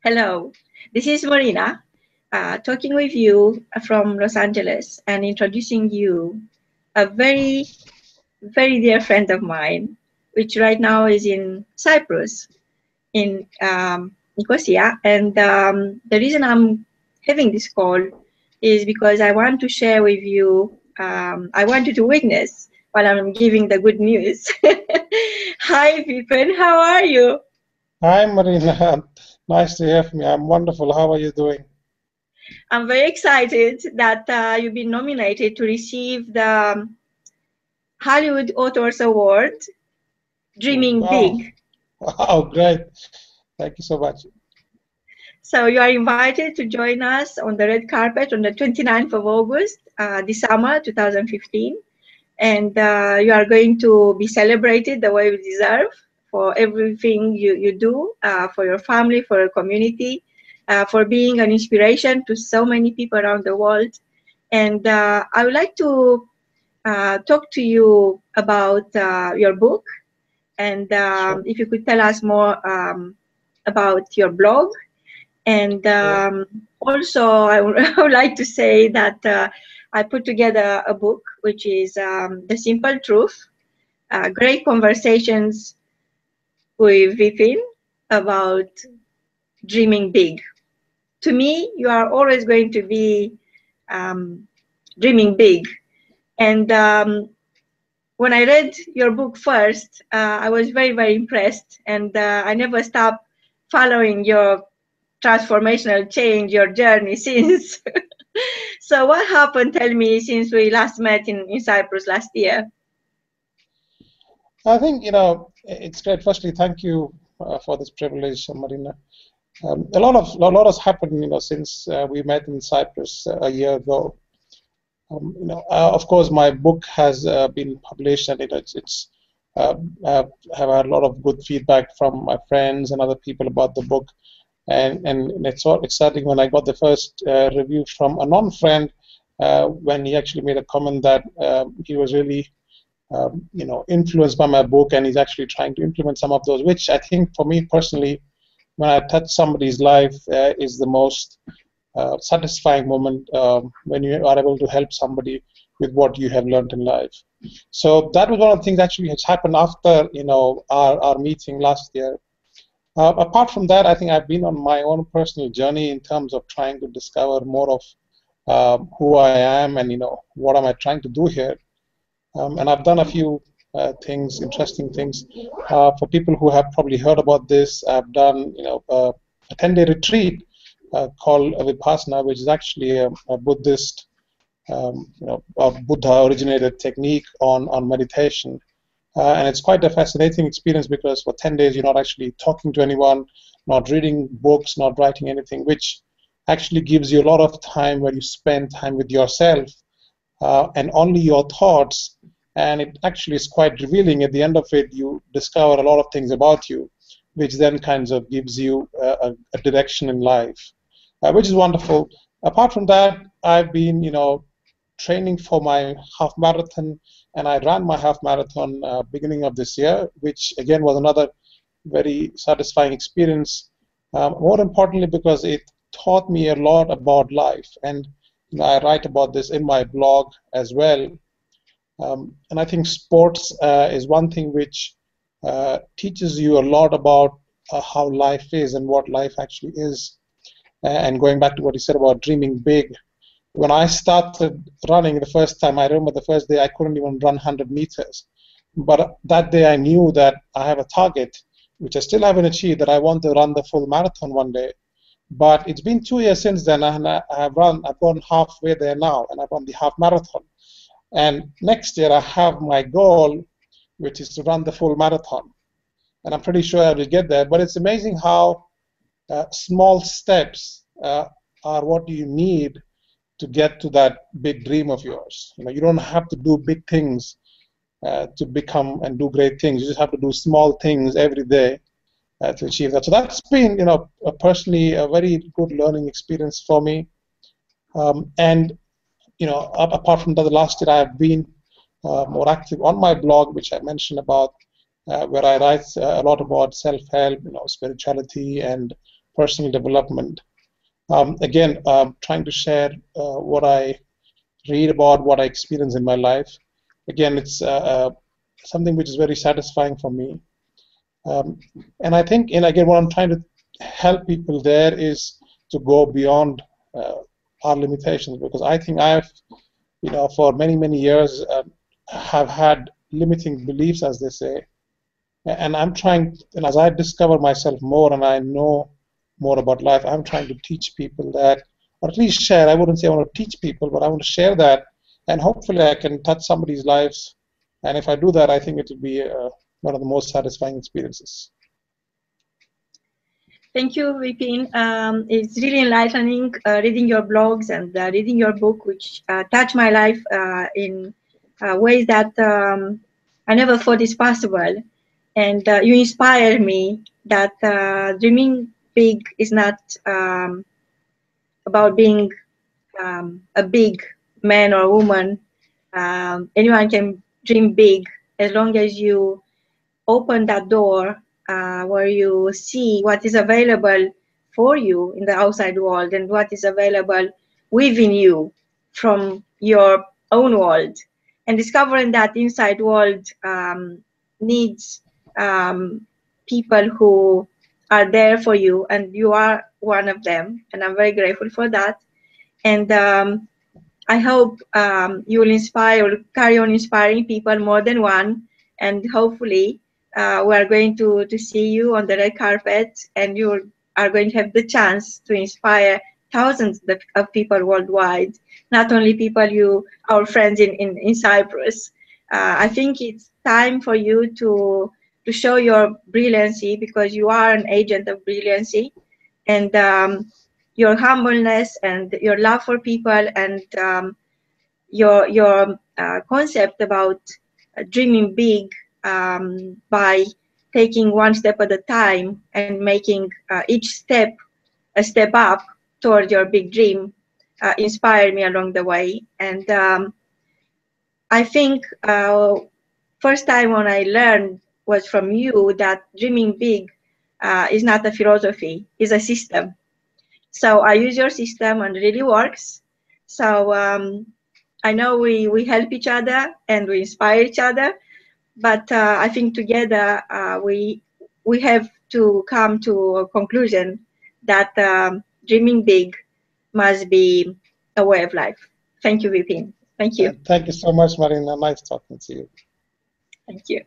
Hello, this is Marina talking with you from Los Angeles and introducing you a very dear friend of mine, which right now is in Cyprus, in Nicosia. And the reason I'm having this call is because I want to share with you, I want you to witness while I'm giving the good news. Hi, Vipin, how are you? Hi, Marina. Nice to hear from you. I'm wonderful. How are you doing? I'm very excited that you've been nominated to receive the Hollywood Authors Award, Dreaming Wow. Big. Wow, great. Thank you so much. So you are invited to join us on the red carpet on the 29th of August this summer, 2015. And you are going to be celebrated the way you deserve for everything you do, for your family, for your community, for being an inspiration to so many people around the world. And I would like to talk to you about your book, and Sure. if you could tell us more about your blog. And Sure. also, I would like to say that I put together a book which is The Simple Truth, great conversations with Vipin about dreaming big. To me, you are always going to be um, dreaming big. And when I read your book first, I was very impressed, and I never stopped following your transformational change, your journey since. So what happened, tell me, since we last met in Cyprus last year? I think, it's great. Firstly, thank you for this privilege, Marina. A lot has happened, since we met in Cyprus a year ago. Of course, my book has been published, and it's uh, have had a lot of good feedback from my friends and other people about the book. And it's all exciting when I got the first review from a non-friend when he actually made a comment that he was really influenced by my book, and he's actually trying to implement some of those, which I think for me personally, when I touch somebody's life, is the most satisfying moment when you are able to help somebody with what you have learned in life. So that was one of the things actually has happened after our meeting last year. Apart from that, I think I've been on my own personal journey in terms of trying to discover more of who I am, and what am I trying to do here. And I've done a few interesting things. For people who have probably heard about this, I've done a 10-day retreat called Vipassana, which is actually a Buddhist, a Buddha-originated technique on meditation. And it's quite a fascinating experience because for 10 days you're not actually talking to anyone, not reading books, not writing anything, which actually gives you a lot of time where you spend time with yourself and only your thoughts. And it actually is quite revealing. At the end of it, you discover a lot of things about you, which then kind of gives you a direction in life, which is wonderful. Apart from that, I've been, training for my half marathon, and I ran my half marathon beginning of this year, which again was another very satisfying experience. More importantly, because it taught me a lot about life, and I write about this in my blog as well. And I think sports is one thing which teaches you a lot about how life is and what life actually is. And going back to what you said about dreaming big, when I started running the first time, I remember the first day I couldn't even run 100 meters. But that day I knew that I have a target, which I still haven't achieved, that I want to run the full marathon one day. But it's been 2 years since then, and I've gone halfway there now, and I've run the half marathon. And next year I have my goal, which is to run the full marathon. And I'm pretty sure I will get there. But it's amazing how small steps are what you need to get to that big dream of yours. You don't have to do big things to become and do great things. You just have to do small things every day to achieve that. So that's been, personally a very good learning experience for me. And apart from that, the last year I have been more active on my blog, which I mentioned about, where I write a lot about self-help, spirituality, and personal development. Again, trying to share what I read about, what I experience in my life. Again, it's something which is very satisfying for me. And I think, and again, what I'm trying to help people there is to go beyond our limitations, because I think I've, for many, many years have had limiting beliefs, as they say. And I'm trying, and as I discover myself more and I know more about life, I'm trying to teach people that, or at least share. I wouldn't say I want to teach people, but I want to share that, and hopefully I can touch somebody's lives. And if I do that, I think it will be one of the most satisfying experiences. Thank you, Vipin. It's really enlightening reading your blogs and reading your book, which touch my life in ways that I never thought is possible. And you inspire me that dreaming big is not about being a big man or woman. Anyone can dream big as long as you open that door where you see what is available for you in the outside world and what is available within you from your own world, and discovering that inside world needs people who are there for you, and you are one of them, and I'm very grateful for that. And I hope you will inspire, carry on inspiring people, more than one, and hopefully we are going to see you on the red carpet, and you are going to have the chance to inspire thousands of people worldwide, not only people our friends in Cyprus. I think it's time for you to show your brilliancy, because you are an agent of brilliancy, and your humbleness and your love for people, and your concept about dreaming big by taking one step at a time and making each step a step up toward your big dream inspired me along the way. And I think first time when I learned was from you that dreaming big is not a philosophy, is a system. So I use your system and it really works. So I know we help each other and we inspire each other, but I think together we have to come to a conclusion that dreaming big must be a way of life. Thank you, Vipin. Thank you. Thank you so much, Marina. Nice talking to you. Thank you.